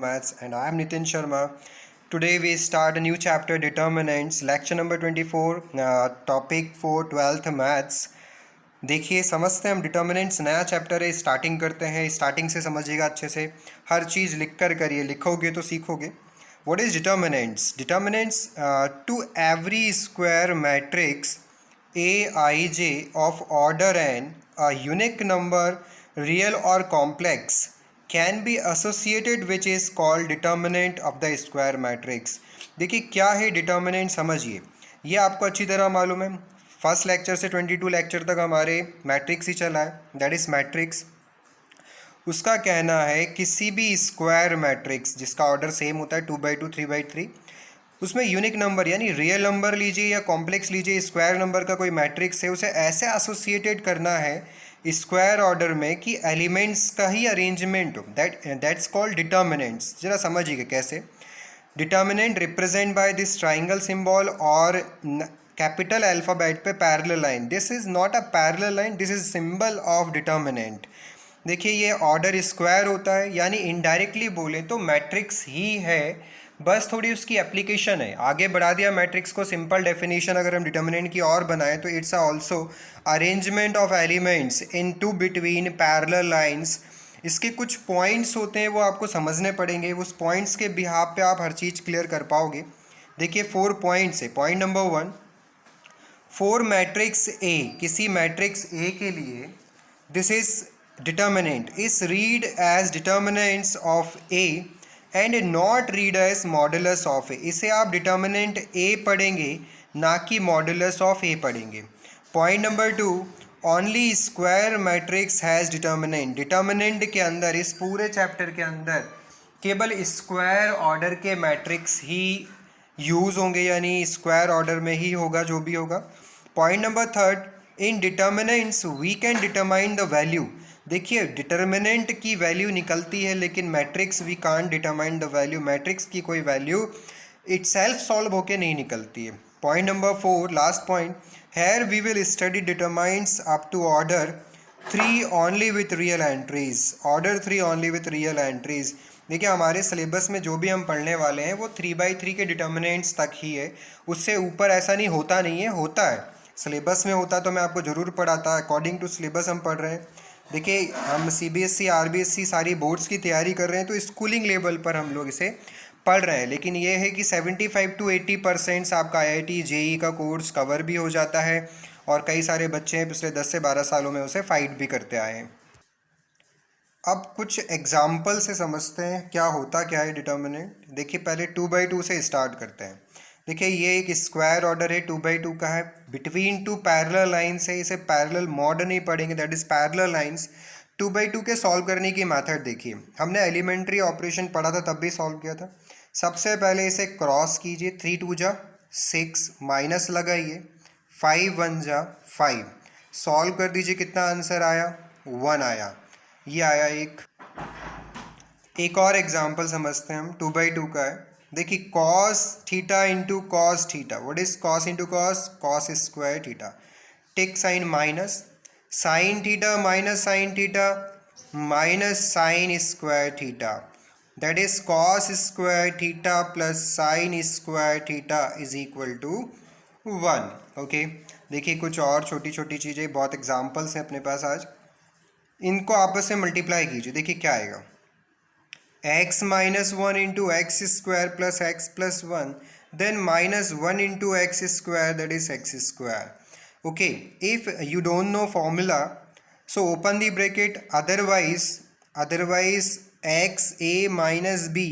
Maths, and I am Nitin Sharma. Today we start a new chapter, Determinants, lecture number 24, topic for 12th Maths. देखिए समझते हैं हम determinants, नया chapter है, starting करते हैं। स्टार्टिंग से समझिएगा अच्छे से, हर चीज़ लिख कर करिए, लिखोगे तो सीखोगे। What is determinants? Determinants to every square matrix Aij of order n, a unique number, real or complex, can be associated which is called determinant of the square matrix. देखिए क्या है डिटर्मिनेंट, समझिए। ये आपको अच्छी तरह मालूम है, फर्स्ट लेक्चर से 22 लेक्चर तक हमारे मैट्रिक्स ही चला है, दैट इज मैट्रिक्स। उसका कहना है किसी भी स्क्वायर मैट्रिक्स जिसका ऑर्डर सेम होता है 2/2 3/3, उसमें यूनिक नंबर यानी रियल नंबर लीजिए या कॉम्प्लेक्स लीजिए, स्क्वायर नंबर का कोई मैट्रिक्स है, उसे ऐसे एसोसिएटेड करना है स्क्वायर ऑर्डर में कि एलिमेंट्स का ही अरेंजमेंट हो, दैट्स कॉल्ड डिटर्मिनेंट्स। जरा समझिए कैसे। Determinant represent by this triangle symbol और कैपिटल अल्फ़ाबेट पे parallel line. This is not a parallel line, this is symbol of determinant. देखिए ये ऑर्डर स्क्वायर होता है, यानी इनडायरेक्टली बोले तो मैट्रिक्स ही है, बस थोड़ी उसकी एप्लीकेशन है। आगे बढ़ा दिया मैट्रिक्स को, सिंपल डेफिनेशन अगर हम डिटर्मिनेंट की और बनाएं तो it's also arrangement of elements in two between parallel lines. इसके कुछ पॉइंट्स होते हैं, वो आपको समझने पड़ेंगे, उस पॉइंट्स के बिहाफ पे आप हर चीज़ क्लियर कर पाओगे। देखिए 4 पॉइंट्स है। Point number 1, for matrix A, किसी मैट्रिक्स ए के लिए this is determinant is read as determinants of A and not read as modulus of A. इसे आप डिटर्मिनेंट ए पढ़ेंगे, ना कि मॉडुलस ऑफ ए पढ़ेंगे। Point number 2, only square matrix has determinant. Determinant के अंदर, इस पूरे चैप्टर के अंदर केवल स्क्वायर ऑर्डर के मैट्रिक्स ही यूज़ होंगे, यानी स्क्वायर ऑर्डर में ही होगा जो भी होगा। Point number 3, in determinants we can determine the value. देखिए डिटर्मिनेंट की वैल्यू निकलती है, लेकिन matrix we can't determine the value. Matrix की कोई वैल्यू इटसेल्फ सॉल्व होके नहीं निकलती है। Point number 4, last point, here we will study determinants up to order 3 only with real entries. Order 3 only with real entries. देखिए हमारे syllabus में जो भी हम पढ़ने वाले हैं वो 3/3 के डिटर्मिनेंट्स तक ही है, उससे ऊपर ऐसा नहीं होता, नहीं है, होता है। सिलेबस में होता तो मैं आपको ज़रूर पढ़ाता, अकॉर्डिंग टू सिलेबस हम पढ़ रहे हैं। देखिए हम CBSE RBSE सारी बोर्ड्स की तैयारी कर रहे हैं, तो स्कूलिंग लेवल पर हम लोग इसे पढ़ रहे हैं। लेकिन ये है कि 75 to 80% आपका IIT JEE का कोर्स कवर भी हो जाता है, और कई सारे बच्चे हैं पिछले 10 से 12 सालों में उसे फाइट भी करते आए हैं। अब कुछ एग्जाम्पल से समझते हैं क्या होता क्या है डिटर्मिनेंट। देखिए पहले 2/2 से स्टार्ट करते हैं। देखिए ये एक स्क्वायर ऑर्डर है, 2/2 का है, बिटवीन 2 पैरेलल लाइन्स है, इसे पैरेलल मॉड नहीं पढ़ेंगे, दैट इज पैरेलल लाइन्स। 2/2 के सॉल्व करने की मेथड देखिए, हमने एलिमेंट्री ऑपरेशन पढ़ा था तब भी सॉल्व किया था। सबसे पहले इसे क्रॉस कीजिए, 3 2 जा 6, माइनस लगाइए, 5 1 जा 5, सॉल्व कर दीजिए, कितना आंसर आया, 1 आया। ये आया एक और एग्जाम्पल समझते हैं हम, 2/2 का है। देखिए cos theta into cos theta, what is cos into cos, cos square theta, take sine minus, sine theta minus sine theta minus sine square theta, that is cos square theta plus sine square theta is equal to 1। Okay, देखिए कुछ और छोटी छोटी चीज़ें, बहुत examples हैं अपने पास आज, इनको आपस में मल्टीप्लाई कीजिए। देखिए क्या आएगा, x minus 1 into x square plus x plus 1, then minus 1 into x square, that is x square. Okay, if you don't know formula, so open the bracket, otherwise x a minus b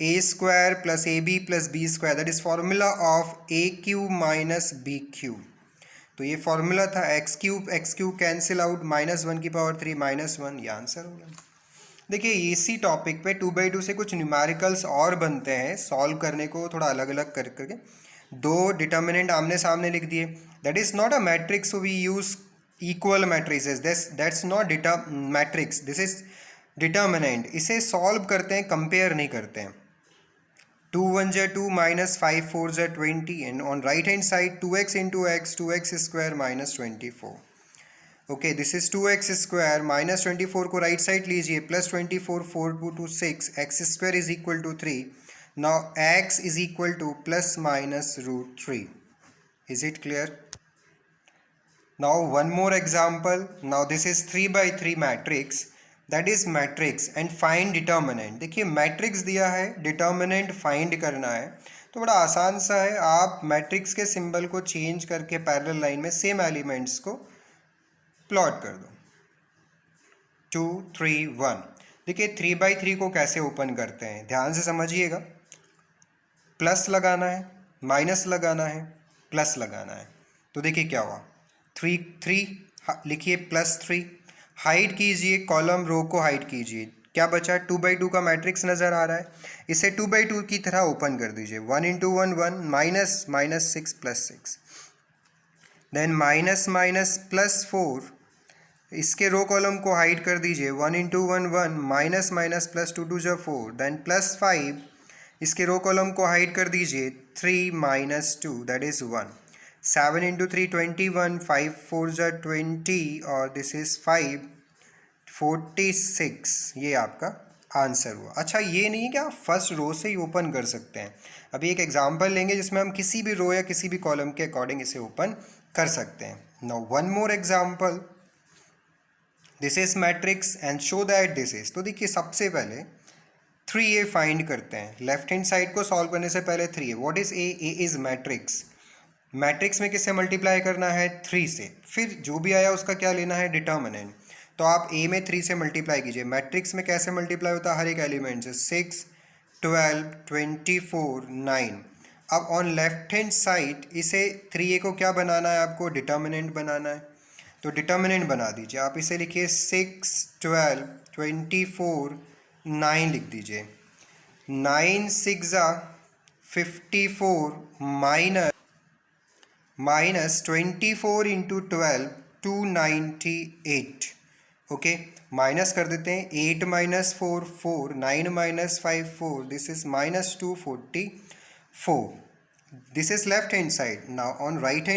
a square plus a b plus b square, that is formula of a cube minus b cube. तो ये formula था, x cube cancel out, -1⁻³ -1, ये answer होगा। देखिए इसी topic पे 2/2 से कुछ न्यूमेरिकल्स और बनते हैं, सॉल्व करने को थोड़ा अलग अलग करके। 2 डिटर्मिनेंट आमने सामने लिख दिए, that is not a matrix, we use equal matrices, that's not matrix, this is determinant. इसे सॉल्व करते हैं, कंपेयर नहीं करते हैं। 2 1 जा 2 minus 5 4 जा 20, and on right hand side 2x into x, 2x square minus 24. Okay, this is 2x² minus 24 को right side लीजिए, plus 24 4 2 2 6 x² is equal to 3. Now x is equal to plus minus √3. Is it clear? Now one more example. Now this is 3 by 3 matrix, that is matrix, and find determinant. देखिए matrix दिया है, determinant find करना है, तो बड़ा आसान सा है. आप मैट्रिक्स के सिंबल को चेंज करके पैरेलल लाइन में सेम एलिमेंट्स को प्लॉट कर दो. 2 3 1. देखिए 3 by 3 को कैसे ओपन करते हैं, ध्यान से समझिएगा. प्लस लगाना है, माइनस लगाना है, प्लस लगाना है. तो देखिए क्या हुआ, 3 लिखिए, +3 हाइड कीजिए, कॉलम रो को हाइड कीजिए. क्या बचा, 2 by 2 का मैट्रिक्स नज़र आ रहा है, इसे 2 by 2 की तरह ओपन कर दीजिए. 1 × 1 1 minus minus 6 + 6, then minus minus +4, इसके रो कॉलम को हाइड कर दीजिए. 1 × 1 1 माइनस माइनस +2 2 = 4, देन +5, इसके रो कॉलम को हाइड कर दीजिए. 3 - 2 दैट इज़ 1. 7 × 3 21, 5 4 = 20, और दिस इज 5 46. ये आपका आंसर हुआ. अच्छा, ये नहीं है कि आप फर्स्ट रो से ही ओपन कर सकते हैं. अभी एक एग्जांपल लेंगे जिसमें हम किसी भी रो या किसी भी कॉलम के अकॉर्डिंग इसे ओपन कर सकते हैं. Now one more example. This is matrix and show that this is. तो देखिए सबसे पहले 3a फाइंड करते हैं. लेफ्ट हैंड साइड को सॉल्व करने से पहले 3a. What is a? a is matrix. Matrix में किससे मल्टीप्लाई करना है, 3 से. फिर जो भी आया उसका क्या लेना है, डिटर्मिनेंट. तो आप a में 3 से मल्टीप्लाई कीजिए. मैट्रिक्स में कैसे मल्टीप्लाई होता है, हर एक एलिमेंट से. 6 12 24 9. अब ऑन लेफ्ट हैंड साइड इसे 3a को क्या बनाना है, आपको डिटर्मिनेंट बनाना है. तो डिटर्मिनेंट बना दीजिए. आप इसे लिखिए 6 12 24 9 लिख दीजिए. 9 6 54 माइनस 24 × 12 298. ओके, माइनस कर देते हैं. 8 - 4 4, 9 - 5 4, this is -244. This is left hand side. Now on right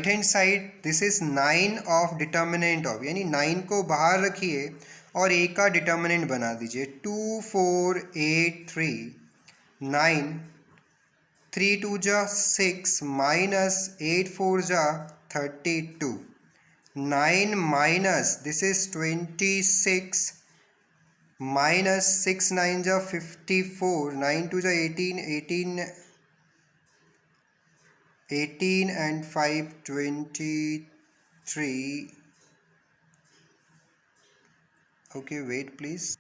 hand side, this is 9 of determinant of, यानी 9 को बाहर रखिए और a का डिटर्मिनेंट बना दीजिए. 2 4 8 3 9, 3 2 = 6 minus 8 4 = 32. 9 minus this is 26 minus 6 9 = 54, 9 2 = 18 18 and 5 23. Okay, wait please.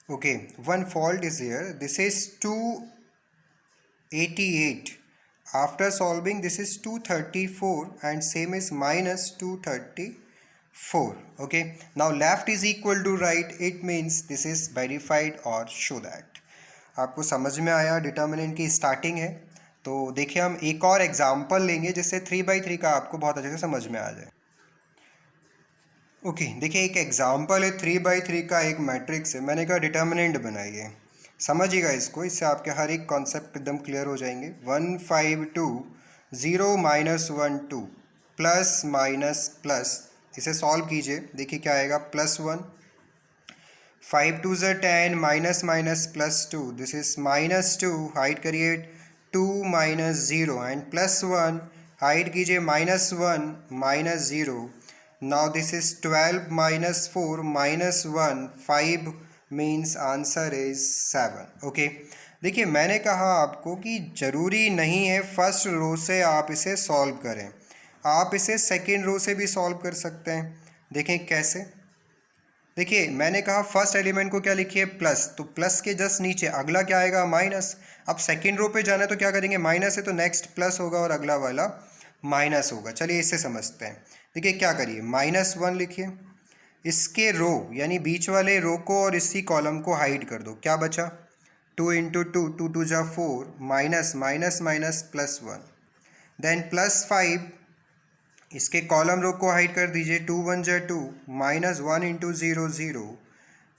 Okay, one fault is here. This is 288. After solving, this is 234 and same is -234. Okay, now left is equal to right. It means this is verified or show that. आपको समझ में आया, determinant की starting है. तो देखिए हम एक और एग्जाम्पल लेंगे जिससे 3 by 3 का आपको बहुत अच्छे से समझ में आ जाए. ओके, देखिए एक एग्जाम्पल है 3 by 3 का एक मैट्रिक्स है. मैंने कहा डिटर्मिनेंट बनाइए. समझिएगा इसको, इससे आपके हर एक कॉन्सेप्ट एकदम क्लियर हो जाएंगे. 1 5 2 0 - 1 2 प्लस माइनस प्लस, इसे सॉल्व कीजिए. देखिए क्या आएगा, +1. 5 2 = 10 minus minus +2, this is -2. Hide करिए 2 - 0 एंड +1 हाइड कीजिए -1 -0. Now this is 12 - 4 -1 5 means answer is 7. Okay, देखिए मैंने कहा आपको कि ज़रूरी नहीं है फर्स्ट रो से आप इसे सॉल्व करें, आप इसे सेकेंड रो से भी सॉल्व कर सकते हैं. देखें कैसे. देखिए मैंने कहा फर्स्ट एलिमेंट को क्या लिखिए, प्लस. तो प्लस के जस्ट नीचे अगला क्या आएगा, माइनस. अब सेकेंड रो पे जाना है तो क्या करेंगे, माइनस है तो नेक्स्ट प्लस होगा और अगला वाला माइनस होगा. चलिए इससे समझते हैं. देखिए क्या करिए, -1 लिखिए, इसके रो यानी बीच वाले रो को और इसी कॉलम को हाइड कर दो. क्या बचा, 2 × 2 2 2 = 4 माइनस माइनस माइनस +1, देन +5, इसके कॉलम रो को हाइड कर दीजिए. 2 1 = 2 -1 × 0 0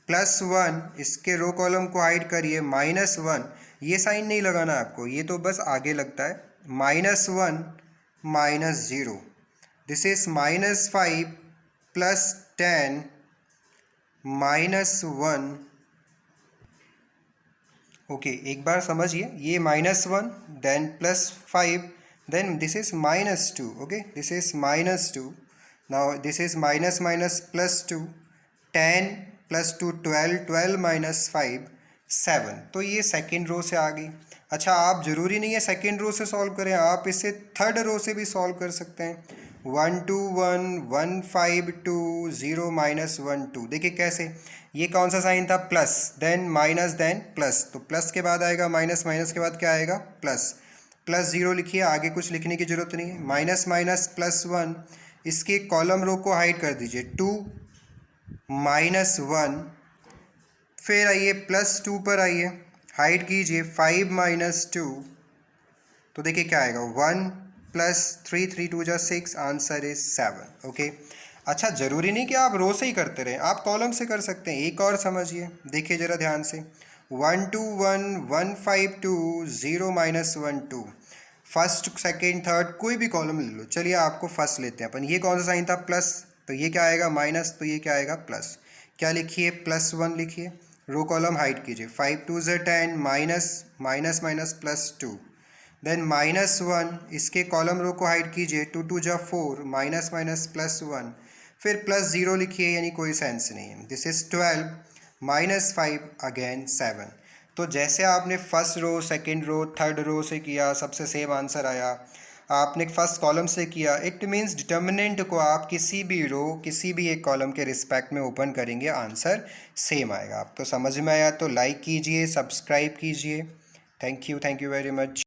+1, इसके रो कॉलम को हाइड करिए. -1, ये साइन नहीं लगाना आपको, ये तो बस आगे लगता है. -1 minus 0. This is minus 5 plus 10 minus 1. Okay एक बार समझिए, ये -1 then +5 then this is -2. okay, this is -2. now this is minus minus plus 2, 10 plus 2 12, 12 minus 5 7. तो ये सेकेंड रो से आ गई. अच्छा, आप ज़रूरी नहीं है सेकेंड रो से सॉल्व करें, आप इसे थर्ड रो से भी सॉल्व कर सकते हैं. 1 2 1 1 5 2 0 minus 1 2. देखिए कैसे, ये कौन सा साइन था, plus, then minus, then plus. तो प्लस के बाद आएगा माइनस, माइनस के बाद क्या आएगा, प्लस. प्लस 0 लिखिए, आगे कुछ लिखने की ज़रूरत नहीं है. माइनस माइनस प्लस 1, इसके कॉलम रो को हाइड कर दीजिए. 2 minus 1. फिर आइए प्लस 2 पर आइए, हाइड कीजिए. 5 minus 2. तो देखिए क्या आएगा, 1 प्लस 3 3 2 जा 6. Answer is 7. ओके. अच्छा, ज़रूरी नहीं कि आप रो से ही करते रहें, आप कॉलम से कर सकते हैं. एक और समझिए, देखिए ज़रा ध्यान से. 1 2 1 1 5 2 0 minus 1 2. फर्स्ट सेकेंड थर्ड कोई भी कॉलम ले लो. चलिए आपको फर्स्ट लेते हैं अपन. ये कौन सा साइन था, प्लस. तो ये क्या आएगा, माइनस. तो ये क्या आएगा, प्लस. क्या लिखिए, +1 लिखिए. रो कॉलम हाइड कीजिए. 5 2 ज़ 10 माइनस माइनस माइनस +2. देन -1, इसके कॉलम रो को हाइड कीजिए. 2 2 जा 4 माइनस माइनस +1. फिर +0 लिखिए, यानी कोई सेंस नहीं है. This is 12 -5 again 7. तो जैसे आपने first row, second row, third row से किया, सबसे सेम आंसर आया. आपने फर्स्ट कॉलम से किया, इट मीन्स डिटर्मिनेंट को आप किसी भी रो, किसी भी एक कॉलम के रिस्पेक्ट में ओपन करेंगे, आंसर सेम आएगा. आपको समझ में आया तो लाइक कीजिए, सब्सक्राइब कीजिए. Thank you very much.